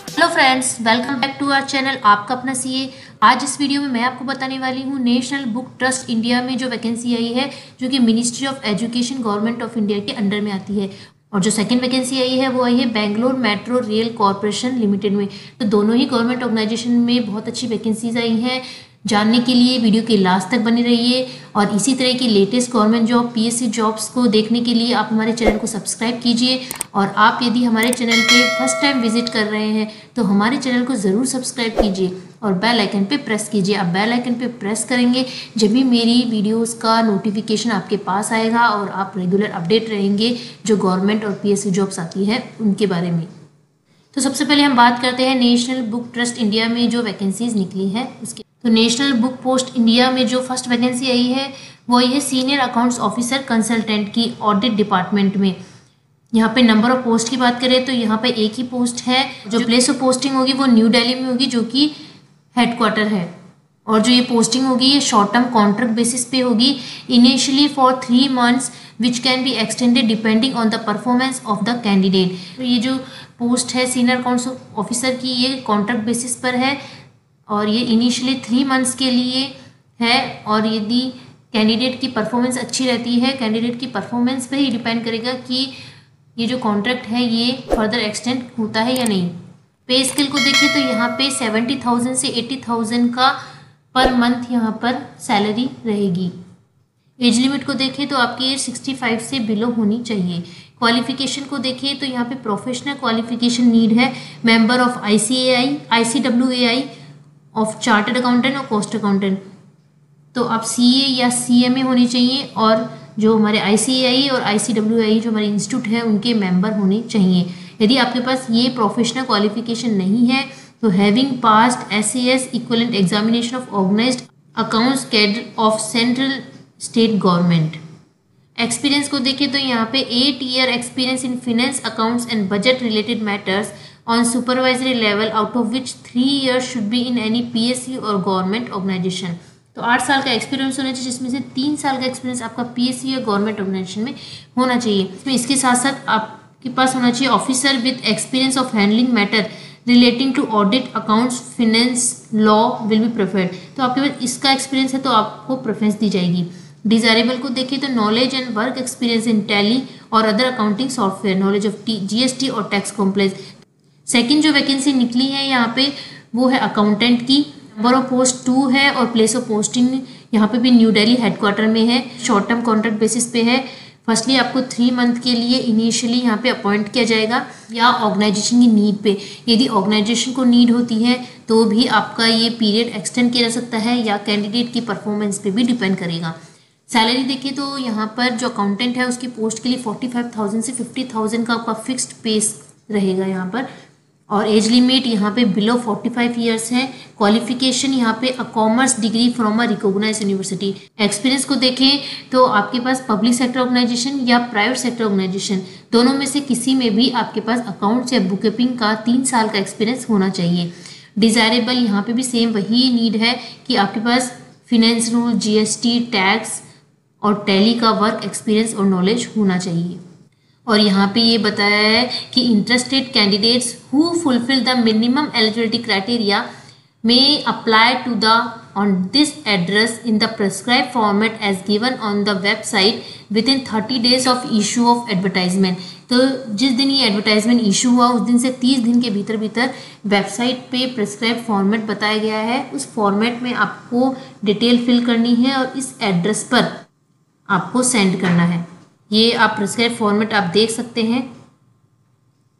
Hello friends, welcome back to our channel आपका अपना CA. आज इस वीडियो में मैं आपको बताने वाली हूँ नेशनल बुक ट्रस्ट इंडिया में जो वैकेंसी आई है, जो कि ministry of education government of India के अंडर में आती है। और जो सेकंड वैकेंसी आई है वो आई है Bangalore metro rail corporation limited में। तो दोनों ही गवर्नमेंट ऑर्गेनाइजेशन में बहुत अच्छी वैकेंसीज आई हैं। जानने के लिए वीडियो के लास्ट तक बने रहिए और इसी तरह की latest government job PSC jobs को देखने के लिए आप हमारे चैनल को सब्सक्राइब कीजिए। और आप यदि हमारे चैनल पे फर्स्ट टाइम विजिट कर रहे हैं तो हमारे चैनल को ज़रूर सब्सक्राइब कीजिए और बेल आइकन पे प्रेस कीजिए। आप बेल आइकन पे प्रेस करेंगे जब भी मेरी वीडियोस का नोटिफिकेशन आपके पास आएगा और आप रेगुलर अपडेट रहेंगे जो गवर्नमेंट और पीएससी जॉब्स आती हैं उनके बारे में। तो सबसे पहले हम बात करते हैं नेशनल बुक ट्रस्ट इंडिया में जो वैकेंसीज निकली है उसके। तो नेशनल बुक पोस्ट इंडिया में जो फर्स्ट वैकेंसी आई है वो ये सीनियर अकाउंट्स ऑफिसर कंसल्टेंट की ऑडिट डिपार्टमेंट में। यहाँ पे नंबर ऑफ पोस्ट की बात करें तो यहाँ पे एक ही पोस्ट है। जो प्लेस ऑफ पोस्टिंग होगी वो न्यू दिल्ली में होगी जो कि हेडक्वार्टर है। और जो ये पोस्टिंग होगी ये शॉर्ट टर्म कॉन्ट्रैक्ट बेसिस पे होगी, initially for 3 months which can be extended depending on the performance of the candidate. तो ये जो पोस्ट है सीनियर अकाउंट्स ऑफिसर की ये कॉन्ट्रैक्ट बेसिस पर है और ये इनिशियली 3 months के लिए है। और यदि कैंडिडेट की परफॉर्मेंस अच्छी रहती है, कैंडिडेट की परफॉर्मेंस पे ही डिपेंड करेगा कि ये जो कॉन्ट्रैक्ट है ये फर्दर एक्सटेंड होता है या नहीं। पे स्केल को देखें तो यहाँ पे 70,000 से 80,000 का पर मंथ यहाँ पर सैलरी रहेगी। एज लिमिट को देखें तो आपकी एज 65 से बिलो होनी चाहिए। क्वालिफिकेशन को देखिए तो यहाँ पे प्रोफेशनल क्वालिफिकेशन नीड है member of ICWAI of chartered accountant और कॉस्ट अकाउंटेंट। तो आप CA या CMA होनी चाहिए और जो हमारे ICAI और ICWAI जो हमारे इंस्टीट्यूट है उनके मेंबर होने चाहिए। यदि आपके पास ये प्रोफेशनल क्वालिफिकेशन नहीं है तो having passed SAS equivalent examination of organised accounts cadre of central state government. Experience को देखें तो यहाँ पे 8 year experience in finance accounts and budget related matters on supervisory level out of which 3 years should be in any PSC और government organisation. तो 8 साल का experience होना चाहिए जिसमें से 3 साल का एक्सपीरियंस आपका PSC या गवर्नमेंट ऑर्गेनाइजेशन में होना चाहिए। इसमें इसके साथ साथ आपके पास होना चाहिए officer with experience of handling matter relating to audit accounts finance law will be preferred. तो आपके पास इसका एक्सपीरियंस है तो आपको प्रेफरेंस दी जाएगी। डिजायरेबल को देखिए तो knowledge and work experience in Tally और other accounting software, knowledge of GST और टैक्स कॉम्प्लाइंस। सेकंड जो वैकेंसी निकली है यहाँ पे वो है अकाउंटेंट की। नंबर ऑफ पोस्ट 2 है और प्लेस ऑफ पोस्टिंग यहाँ पे भी न्यू दिल्ली हेडक्वार्टर में है। शॉर्ट टर्म कॉन्ट्रैक्ट बेसिस पे है। फर्स्टली आपको 3 month के लिए इनिशियली यहाँ पे अपॉइंट किया जाएगा या ऑर्गेनाइजेशन की नीड पे। यदि ऑर्गेनाइजेशन को नीड होती है तो भी आपका ये पीरियड एक्सटेंड किया जा सकता है या कैंडिडेट की परफॉर्मेंस पे भी डिपेंड करेगा। सैलरी देखिए तो यहाँ पर जो अकाउंटेंट है उसकी पोस्ट के लिए 45,000 से 50,000 का आपका फिक्स्ड पेस रहेगा यहाँ पर। और एज लिमिट यहाँ पे बिलो 45 years है। क्वालिफिकेशन यहाँ पे commerce degree from a recognised university. Experience को देखें तो आपके पास पब्लिक सेक्टर ऑर्गेनाइजेशन या प्राइवेट सेक्टर ऑर्गेनाइजेशन दोनों में से किसी में भी आपके पास अकाउंट्स या बुक कीपिंग का 3 साल का एक्सपीरियंस होना चाहिए। डिजायरेबल यहाँ पे भी सेम वही नीड है कि आपके पास फिनेंस रूल, GST, टैक्स और टैली का वर्क एक्सपीरियंस और नॉलेज होना चाहिए। और यहाँ पे ये बताया है कि interested candidates who fulfil the minimum eligibility criteria may apply to the on this address in the prescribe format as given on the website within 30 days of issue of advertisement. तो जिस दिन ये advertisement issue हुआ उस दिन से 30 दिन के भीतर भीतर वेबसाइट पे प्रिस्क्राइब फॉर्मेट बताया गया है। उस फॉर्मेट में आपको डिटेल फिल करनी है और इस एड्रेस पर आपको सेंड करना है। ये आप प्रिस्क्राइब फॉर्मेट आप देख सकते हैं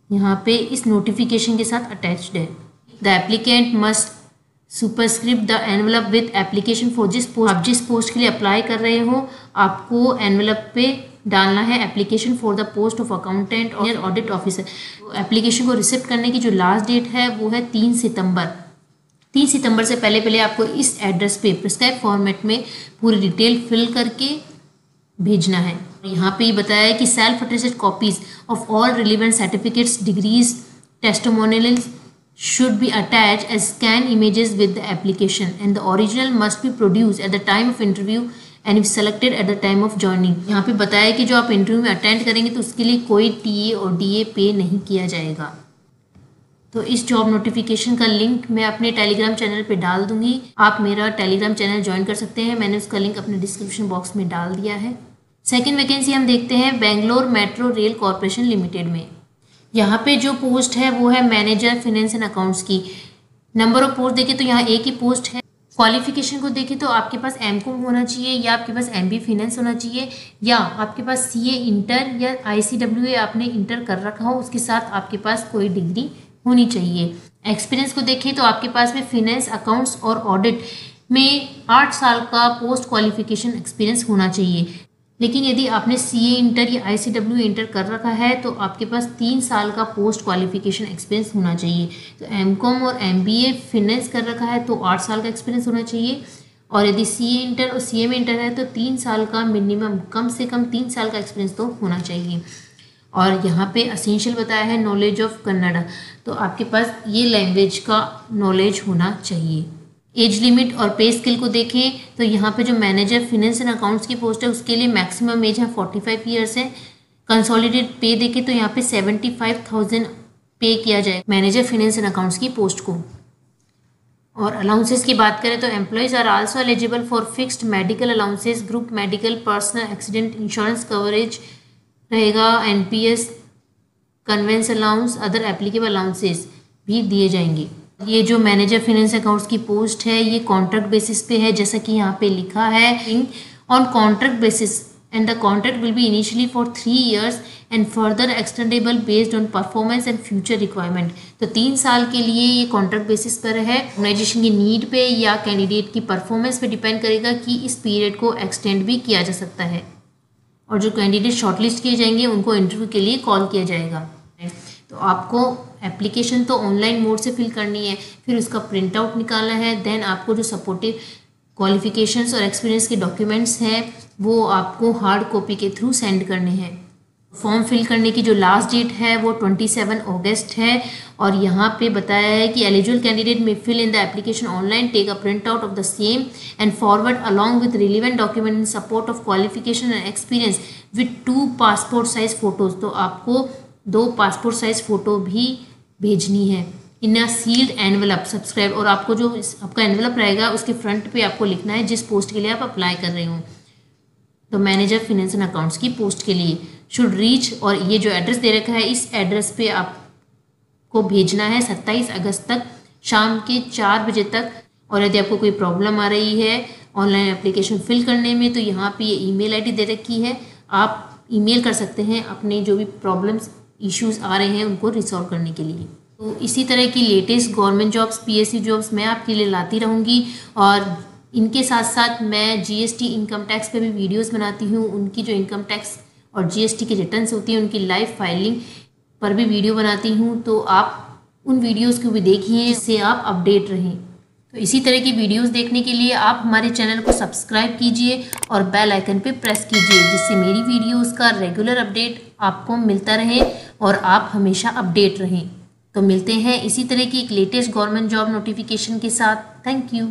यहाँ पे इस नोटिफिकेशन के साथ अटैच्ड है। The applicant must superscript the envelope with application for जिस पोस्ट आप जिस पोस्ट के लिए अप्लाई कर रहे हो आपको एनवेलप पे डालना है application for the post of accountant और ऑडिट ऑफिसर। एप्लीकेशन को रिसिप्ट करने की जो लास्ट डेट है वो है 3 सितंबर। 3 सितंबर से पहले पहले आपको इस एड्रेस पे प्रिस्क्राइब फॉर्मेट में पूरी डिटेल फिल करके भेजना है। यहाँ पे बताया है कि self attested copies of all relevant certificates, degrees, testimonials should be attached as scan images with the application and the original must be produced at the time of interview and if selected at the time of joining. यहाँ पे बताया कि जो आप interview में attend करेंगे तो उसके लिए कोई टीए और डीए पे नहीं किया जाएगा। तो इस जॉब नोटिफिकेशन का लिंक मैं अपने टेलीग्राम चैनल पे डाल दूंगी, आप मेरा टेलीग्राम चैनल ज्वाइन कर सकते हैं, मैंने उसका लिंक अपने डिस्क्रिप्शन बॉक्स में डाल दिया है। सेकंड वैकेंसी हम देखते हैं Bangalore metro rail corporation limited में। यहाँ पे जो पोस्ट है वो है मैनेजर फिनेंस एंड अकाउंट्स की। नंबर ऑफ पोस्ट देखें तो यहाँ एक ही पोस्ट है। क्वालिफिकेशन को देखें तो आपके पास एमकॉम होना चाहिए या आपके पास एमबी फाइनेंस होना चाहिए या आपके पास सीए इंटर या आईसीडब्ल्यूए आपने इंटर कर रखा हो, उसके साथ आपके पास कोई डिग्री होनी चाहिए। एक्सपीरियंस को देखें तो आपके पास में फिनेंस अकाउंट्स और ऑडिट में 8 साल का पोस्ट क्वालिफिकेशन एक्सपीरियंस होना चाहिए। लेकिन यदि आपने सीए इंटर या आईसीडब्ल्यू इंटर कर रखा है तो आपके पास 3 साल का पोस्ट क्वालिफिकेशन एक्सपीरियंस होना चाहिए। तो एमकॉम और एमबीए फिनेंस कर रखा है तो 8 साल का एक्सपीरियंस होना चाहिए, और यदि सीए इंटर और सीए में इंटर है तो 3 साल का मिनिमम, कम से कम 3 साल का एक्सपीरियंस तो होना चाहिए। और यहाँ पे असेंशियल बताया है नॉलेज ऑफ कन्नड़ा, तो आपके पास ये लैंग्वेज का नॉलेज होना चाहिए। एज लिमिट और पे स्केल को देखें तो यहाँ पे जो मैनेजर फिनेंस एंड अकाउंट्स की पोस्ट है उसके लिए मैक्सिमम एज है 45 ईयर्स है। कंसोलिडेटेड पे देखें तो यहाँ पे 75,000 पे किया जाए मैनेजर फिनेंस एंड अकाउंट्स की पोस्ट को। और अलाउंसेस की बात करें तो employees are also eligible for fixed medical allowances, group medical, personal accident insurance coverage रहेगा, NPS, conveyance allowance, other applicable allowances भी दिए जाएंगे। ये जो मैनेजर फाइनेंस अकाउंट्स की पोस्ट है ये कॉन्ट्रैक्ट बेसिस पे है, जैसा कि यहाँ पे लिखा है on contract basis and the contract will be initially for 3 years and further extendable based on performance and future requirement. तो 3 साल के लिए ये कॉन्ट्रैक्ट बेसिस पर है, ऑर्गेनाइजेशन की नीड पे या कैंडिडेट की परफॉर्मेंस पे डिपेंड करेगा कि इस पीरियड को एक्सटेंड भी किया जा सकता है। और जो कैंडिडेट शॉर्टलिस्ट किए जाएंगे उनको इंटरव्यू के लिए कॉल किया जाएगा। तो आपको एप्लीकेशन तो ऑनलाइन मोड से फिल करनी है, फिर उसका प्रिंट आउट निकालना है, देन आपको जो सपोर्टिव क्वालिफिकेशंस और एक्सपीरियंस के डॉक्यूमेंट्स हैं वो आपको हार्ड कॉपी के थ्रू सेंड करने हैं। फॉर्म फिल करने की जो लास्ट डेट है वो 27 अगस्त है, और यहाँ पे बताया है कि eligible candidate may fill in the application online, take a print out of the same and forward along with relevant document in support of qualification and experience with 2 passport size photos. तो आपको 2 passport size photo भी भेजनी है in a sealed envelope subscribe, और आपको जो आपका envelope रहेगा उसके फ्रंट पे आपको लिखना है जिस पोस्ट के लिए आप अप्लाई कर रहे हो। तो मैनेजर फिनेंस एंड अकाउंट्स की पोस्ट के लिए शुड रीच, और ये जो एड्रेस दे रखा है इस एड्रेस पे आपको भेजना है 27 अगस्त तक शाम के 4 बजे तक। और यदि आपको कोई प्रॉब्लम आ रही है ऑनलाइन एप्लीकेशन फिल करने में तो यहाँ पे ये ईमेल आईडी दे रखी है, आप ईमेल कर सकते हैं अपने जो भी प्रॉब्लम्स इश्यूज आ रहे हैं उनको रिसॉल्व करने के लिए। तो इसी तरह की latest government jobs, PSC jobs मैं आपके लिए लाती रहूँगी, और इनके साथ साथ मैं जीएसटी इनकम टैक्स पे भी वीडियोस बनाती हूँ। उनकी जो इनकम टैक्स और जीएसटी की रिटर्न्स होती हैं उनकी लाइव फाइलिंग पर भी वीडियो बनाती हूँ, तो आप उन वीडियोज़ को भी देखिए जिससे आप अपडेट रहें। तो इसी तरह की वीडियोस देखने के लिए आप हमारे चैनल को सब्सक्राइब कीजिए और बेल आइकन पे प्रेस कीजिए, जिससे मेरी वीडियोस का रेगुलर अपडेट आपको मिलता रहे और आप हमेशा अपडेट रहें। तो मिलते हैं इसी तरह की एक लेटेस्ट गवर्नमेंट जॉब नोटिफिकेशन के साथ। Thank you.